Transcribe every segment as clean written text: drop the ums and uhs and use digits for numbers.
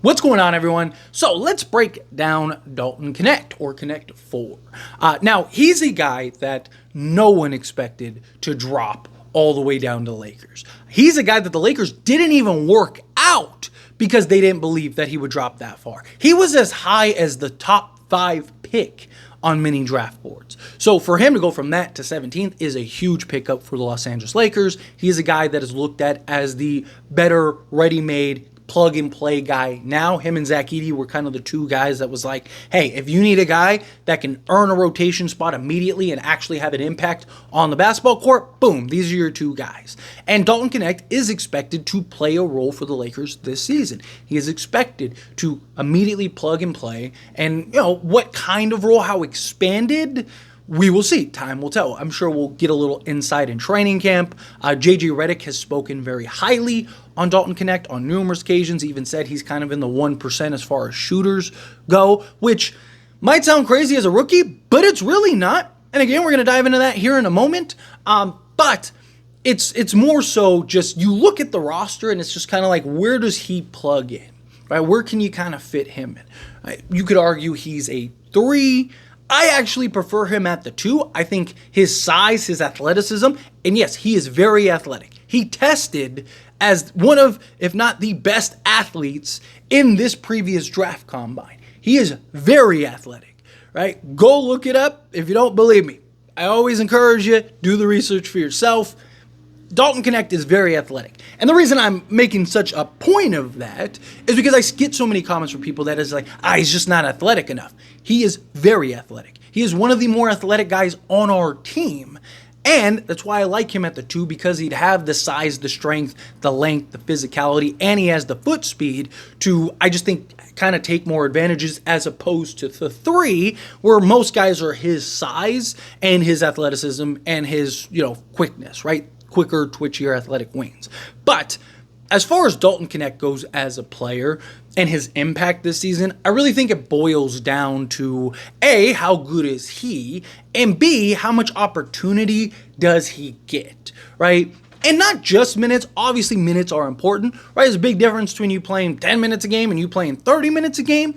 What's going on, everyone? So let's break down Dalton Knecht, or Knecht 4. Now, he's a guy that no one expected to drop all the way down to Lakers. He's a guy that the Lakers didn't even work out because they didn't believe that he would drop that far. He was as high as the top 5 pick on many draft boards. So for him to go from that to 17th is a huge pickup for the Los Angeles Lakers. He's a guy that is looked at as the better ready-made plug-and-play guy. Now, him and Zach Edey were kind of the two guys that was like, hey, if you need a guy that can earn a rotation spot immediately and actually have an impact on the basketball court, boom, these are your two guys. And Dalton Knecht is expected to play a role for the Lakers this season. He is expected to immediately plug and play. And, what kind of role, how expanded, we will see. Time will tell. I'm sure we'll get a little insight in training camp. JJ Redick has spoken very highly on Dalton Knecht on numerous occasions. He even said he's kind of in the 1% as far as shooters go, which might sound crazy as a rookie, but it's really not. And again, we're going to dive into that here in a moment. But it's more so just you look at the roster and it's just kind of like, where does he plug in? Right? Where can you kind of fit him in? Right? You could argue he's a 3. I actually prefer him at the 2. I think his size, his athleticism, and yes, he is very athletic. He tested as one of, if not the best athletes in this previous draft combine. He is very athletic, right? Go look it up if you don't believe me. I always encourage you, do the research for yourself. Dalton Knecht is very athletic. And the reason I'm making such a point of that is because I get so many comments from people that is like, he's just not athletic enough. He is very athletic. He is one of the more athletic guys on our team. And that's why I like him at the 2, because he'd have the size, the strength, the length, the physicality, and he has the foot speed to, I just think, kind of take more advantages as opposed to the 3, where most guys are his size and his athleticism and his, quickness, right? Quicker, twitchier, athletic wings. But as far as Dalton Knecht goes as a player and his impact this season, I really think it boils down to A, how good is he, and B, how much opportunity does he get, right? And not just minutes. Obviously, minutes are important, right? There's a big difference between you playing 10 minutes a game and you playing 30 minutes a game,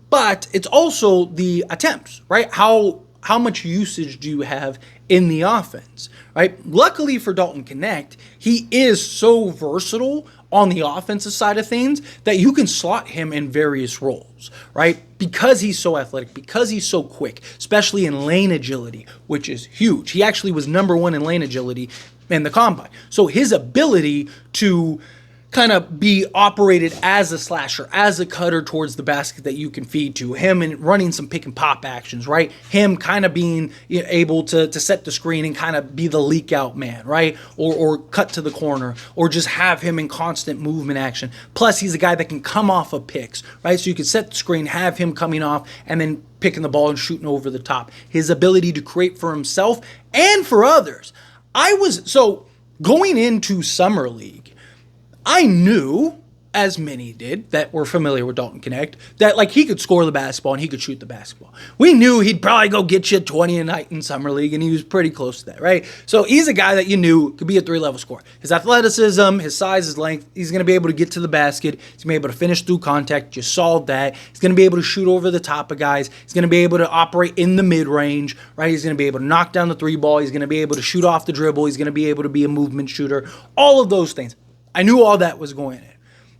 but it's also the attempts, right? How much usage do you have in the offense, right? Luckily for Dalton Knecht, he is so versatile on the offensive side of things that you can slot him in various roles, right? Because he's so athletic, because he's so quick, especially in lane agility, which is huge. He actually was number 1 in lane agility in the combine. So his ability to kind of be operated as a slasher, as a cutter towards the basket that you can feed to him, and running some pick and pop actions, right? Him kind of being able to set the screen and kind of be the leak out man, right? Or cut to the corner, or just have him in constant movement action. Plus, he's a guy that can come off of picks, right? So you can set the screen, have him coming off, and then picking the ball and shooting over the top. His ability to create for himself and for others. Going into Summer League, I knew, as many did that were familiar with Dalton Knecht, that he could score the basketball and he could shoot the basketball. We knew he'd probably go get you 20 a night in Summer League, and he was pretty close to that, right? So he's a guy that you knew could be a 3-level scorer. His athleticism, his size, his length, he's going to be able to get to the basket. He's going to be able to finish through contact. You solved that. He's going to be able to shoot over the top of guys. He's going to be able to operate in the mid-range, right? He's going to be able to knock down the 3-ball. He's going to be able to shoot off the dribble. He's going to be able to be a movement shooter. All of those things. I knew all that was going in.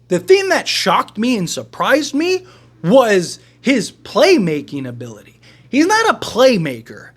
The thing that shocked me and surprised me was his playmaking ability. He's not a playmaker,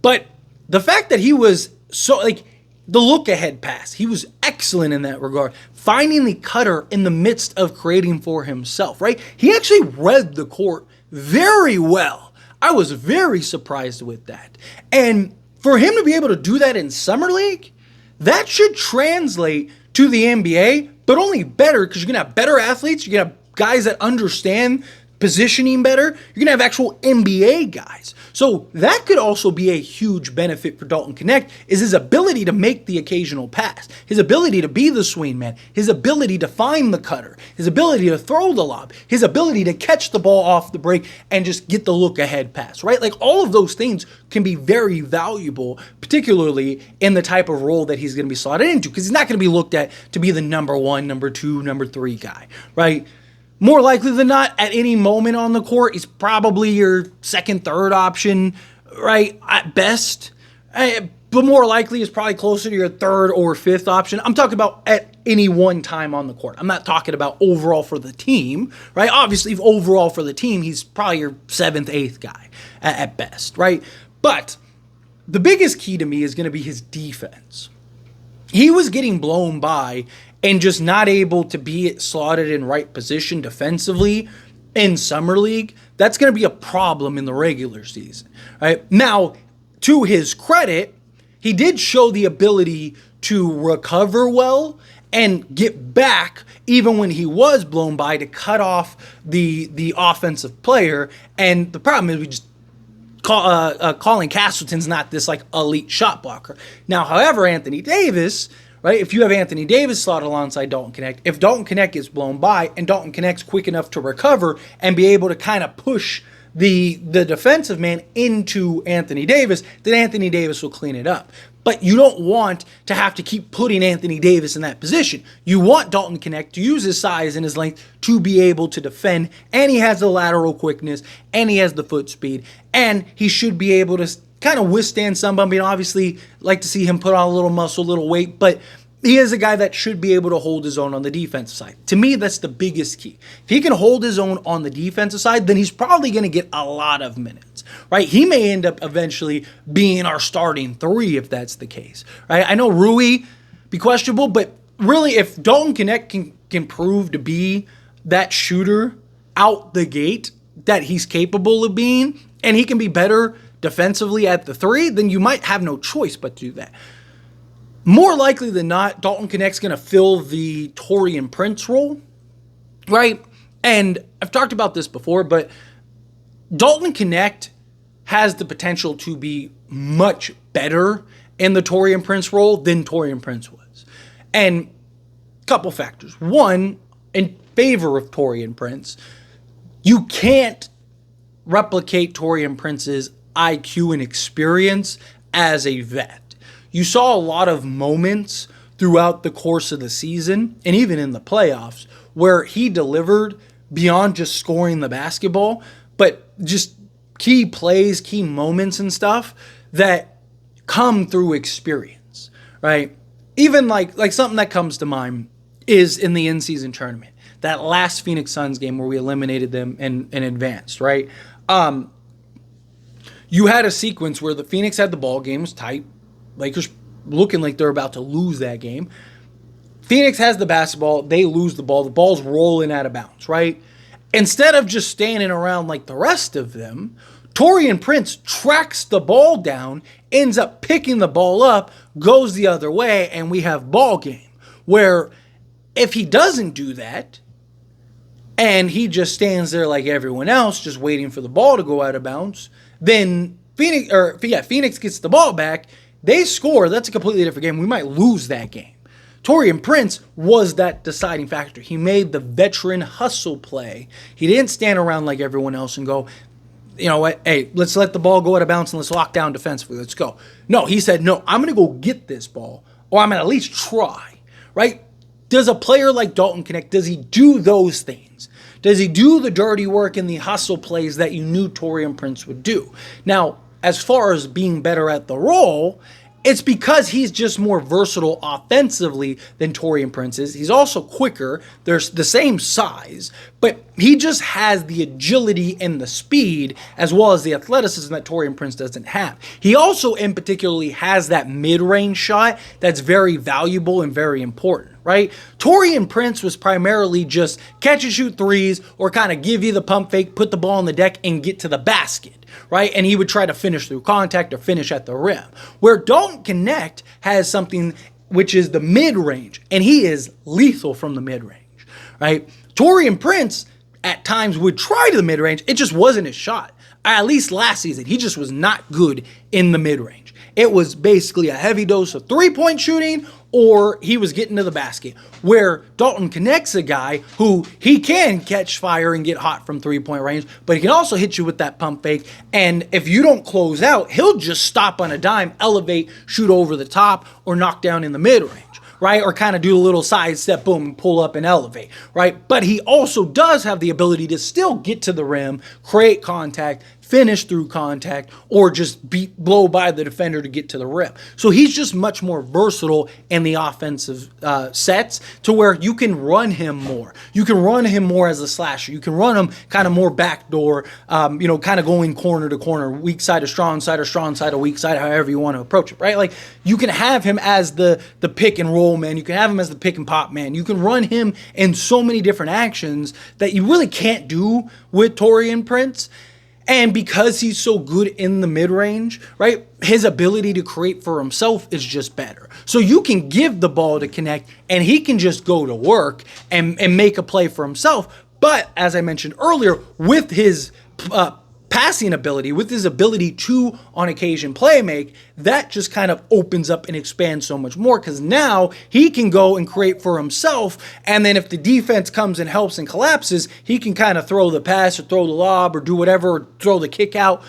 but the fact that he was the look-ahead pass, he was excellent in that regard. Finding the cutter in the midst of creating for himself, right? He actually read the court very well. I was very surprised with that. And for him to be able to do that in Summer League, that should translate to the NBA, but only better, because you're going to have better athletes. You're going to have guys that understand positioning better. You're going to have actual NBA guys. So that could also be a huge benefit for Dalton Knecht, is his ability to make the occasional pass, his ability to be the swing man, his ability to find the cutter, his ability to throw the lob, his ability to catch the ball off the break and just get the look-ahead pass, right? Like, all of those things can be very valuable, particularly in the type of role that he's going to be slotted into, because he's not going to be looked at to be the number one, number two, number three guy, right? more likely than not, at any moment on the court, he's probably your second, third option, right? At best. But more likely is probably closer to your third or fifth option. I'm talking about at any one time on the court. I'm not talking about overall for the team, right? Obviously, if overall for the team, he's probably your seventh, eighth guy at best, right? But the biggest key to me is going to be his defense. He was getting blown by and just not able to be slotted in right position defensively in Summer League. That's going to be a problem in the regular season, right? Now, to his credit, he did show the ability to recover well and get back even when he was blown by to cut off the offensive player. And the problem is we just Colin Castleton's not this like elite shot blocker. Now, however, Anthony Davis, right? If you have Anthony Davis slotted alongside Dalton Knecht, if Dalton Knecht gets blown by and Dalton Knecht's quick enough to recover and be able to kind of push the defensive man into Anthony Davis, then Anthony Davis will clean it up. But you don't want to have to keep putting Anthony Davis in that position. You want Dalton Knecht to use his size and his length to be able to defend, and he has the lateral quickness, and he has the foot speed, and he should be able to kind of withstand some bumping. Obviously, like to see him put on a little muscle, a little weight, but he is a guy that should be able to hold his own on the defensive side. To me, that's the biggest key. If he can hold his own on the defensive side, then he's probably going to get a lot of minutes, right? He may end up eventually being our starting three if that's the case, right? I know Rui be questionable, but really if Dalton Knecht can prove to be that shooter out the gate that he's capable of being, and he can be better defensively at the three, then you might have no choice but to do that. More likely than not, Dalton Knecht's going to fill the Taurean Prince role, right? And I've talked about this before, but Dalton Knecht has the potential to be much better in the Taurean Prince role than Taurean Prince was. And a couple factors. One, in favor of Taurean Prince, you can't replicate Taurean Prince's IQ and experience as a vet. You saw a lot of moments throughout the course of the season and even in the playoffs where he delivered beyond just scoring the basketball, but just key plays, key moments and stuff that come through experience, right? Even like something that comes to mind is in the in-season tournament, that last Phoenix Suns game where we eliminated them and advanced, right? You had a sequence where the Phoenix had the ball, game was tight, Lakers looking like they're about to lose that game. Phoenix has the basketball. They lose the ball. The ball's rolling out of bounds, right? Instead of just standing around like the rest of them, Taurean Prince tracks the ball down, ends up picking the ball up, goes the other way, and we have ball game. Where if he doesn't do that, and he just stands there like everyone else, just waiting for the ball to go out of bounds, then Phoenix gets the ball back. They score. That's a completely different game. We might lose that game. Taurean Prince was that deciding factor. He made the veteran hustle play. He didn't stand around like everyone else and go, you know what, hey, let's let the ball go out of bounds and let's lock down defensively. Let's go. No, he said, no, I'm going to go get this ball, or I'm going to at least try, right? Does a player like Dalton Knecht, does he do those things? Does he do the dirty work and the hustle plays that you knew Taurean Prince would do? Now, as far as being better at the role, it's because he's just more versatile offensively than Taurean Prince is. He's also quicker. They're the same size, but he just has the agility and the speed as well as the athleticism that Taurean Prince doesn't have. He also, in particularly, has that mid-range shot that's very valuable and very important, right? Taurean Prince was primarily just catch and shoot threes or kind of give you the pump fake, put the ball on the deck, and get to the basket, right? And he would try to finish through contact or finish at the rim. Where Dalton Knecht has something which is the mid-range, and he is lethal from the mid-range, right? Taurean Prince at times would try to the mid-range. It just wasn't his shot. At least last season, he just was not good in the mid-range. It was basically a heavy dose of three-point shooting, or he was getting to the basket. Where Dalton Knecht's a guy who he can catch fire and get hot from three-point range, but he can also hit you with that pump fake. And if you don't close out, he'll just stop on a dime, elevate, shoot over the top, or knock down in the mid-range. right? Or kind of do a little side step, boom, and pull up and elevate, right? But he also does have the ability to still get to the rim, create contact, finish through contact, or just blow by the defender to get to the rim. So he's just much more versatile in the offensive sets, to where you can run him more. You can run him more as a slasher. You can run him kind of more backdoor, kind of going corner to corner, weak side to strong side, or strong side to weak side, however you want to approach it, right? Like, you can have him as the pick and roll man. You can have him as the pick and pop man. You can run him in so many different actions that you really can't do with Taurean Prince. And because he's so good in the mid-range, right, his ability to create for himself is just better. So you can give the ball to Knecht, and he can just go to work and make a play for himself. But as I mentioned earlier, with his passing ability, with his ability to, on occasion, play make, that just kind of opens up and expands so much more, because now he can go and create for himself, and then if the defense comes and helps and collapses, he can kind of throw the pass or throw the lob or do whatever, or throw the kick out.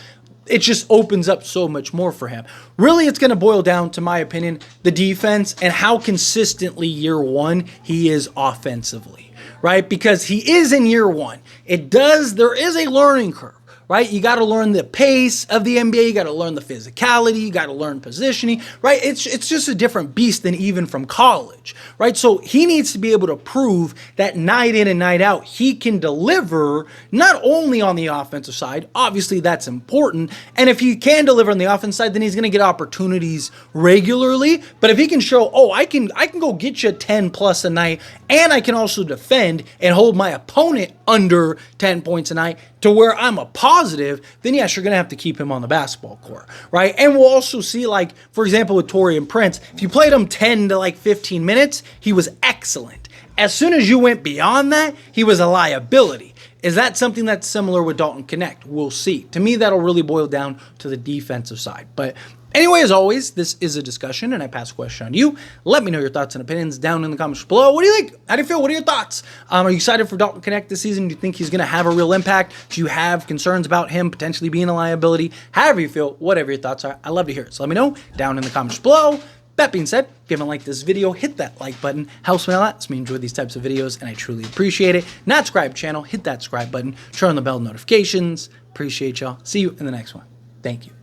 It just opens up so much more for him. Really, it's going to boil down, to my opinion, the defense and how consistently year one he is offensively, right? Because he is in year one. There is a learning curve. Right? You got to learn the pace of the NBA. You got to learn the physicality. You got to learn positioning, right? It's just a different beast than even from college, right? So he needs to be able to prove that night in and night out, he can deliver not only on the offensive side. Obviously, that's important. And if he can deliver on the offensive side, then he's going to get opportunities regularly. But if he can show, I can go get you 10 plus a night, and I can also defend and hold my opponent under 10 points a night, to where I'm a positive, then yes, you're going to have to keep him on the basketball court, right? And we'll also see, like, for example, with Taurean Prince, if you played him 10 to 15 minutes, he was excellent. As soon as you went beyond that, he was a liability. Is that something that's similar with Dalton Knecht? We'll see. To me, that'll really boil down to the defensive side. But anyway, as always, this is a discussion, and I pass a question on you. Let me know your thoughts and opinions down in the comments below. What do you think? How do you feel? What are your thoughts? Are you excited for Dalton Knecht this season? Do you think he's going to have a real impact? Do you have concerns about him potentially being a liability? However you feel, whatever your thoughts are, I love to hear it. So let me know down in the comments below. That being said, if you haven't liked this video, hit that like button. Helps me a lot. Lets me enjoy these types of videos, and I truly appreciate it. Not subscribe channel, hit that subscribe button. Turn on the bell notifications. Appreciate y'all. See you in the next one. Thank you.